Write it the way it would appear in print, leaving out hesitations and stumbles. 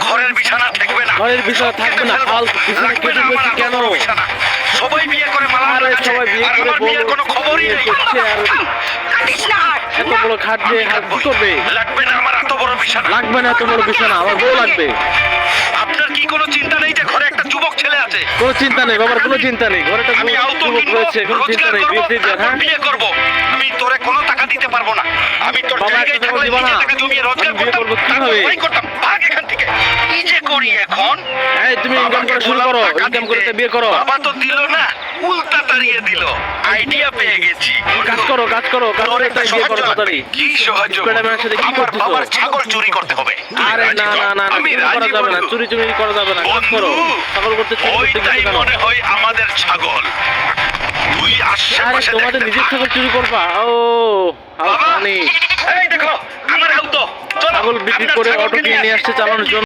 ঘরের বিছানা থাকবে না, ঘরের বিছানা থাকবে না, ফালতু বিছানা কেটে গেছি কেন? সবাই বিয়ে করে মালা আরে লাগাচ্ছে, সবাই বিয়ে আর করে আমার বিয়ের কোনো খবরই বিয়ে নেই। করছে, আর কাটিস না, এত বড় খাট দিয়ে হাত কি করবে? লাগবে না আমার এত বড় বিছানা। লাগবে না এত বড় বিছানা, আমার বউ লাগবে। আপনার কি কোনো চিন্তা নেই যে ঘরে একটা যুবক ছেলে আছে? কোনো চিন্তা নেই বাবার, কোনো চিন্তা নেই, ঘরে একটা আমি আউতো যুবক কিনবো, রয়েছে, কোনো চিন্তা রোজগার নেই, করবো, বিয়ে দিয়ে দেন, তারপর হ্যাঁ? বিয়ে করব। আমি তোরে কোনো টাকা দিতে পারবো না। আমি তোর বাবা, জায়গায় একটা টাকা থাকলে দিবা না? নিজে টাকা জমিয়ে রোজগার আমি বিয়ে করতাম, করবো তারপর কিভাবে? ভয় করতাম। ভাগ এখান থেকে। কি যে করি এখন? এই তুমি ইনকাম বাবাকে করা শুরু বললাম করো, টাকা ইনকাম দিতে। করে তো বিয়ে করো। বাবা তো দিল না, উল্টা তাড়িয়ে দিল। আইডিয়া পেয়ে গেছি। কাজ করো, কাজ করো, কাজ তোর করে একটা তাই বিয়ে করো সহজ তাড়াতাড়ি। কি সহজ? ম্যাডামের সাথে কি আমার করতেছো? বাবার ছাগল চুরি করতে হবে। আরে না না না না, আমি চুরি করা রাজি যাবে না, বন্ধু। চুরি চুরি করা যাবে না, কাজ করো। ছাগল করতে চুরি করতে ওইটাই গেছো কেন? মনে হয় আমাদের ছাগল। তুই আরে আশেপাশে তোমাদের দেখতে নিজের থাক। ছাগল চুরি করবা? ও হাউ বাবা, ফানি। এই দেখো আমার আউতো। চলো, ছাগল বিক্রি আপনার করে ছাগলকে অটো কিনে নিয়ে আসি। আসছে চালানোর জন্য।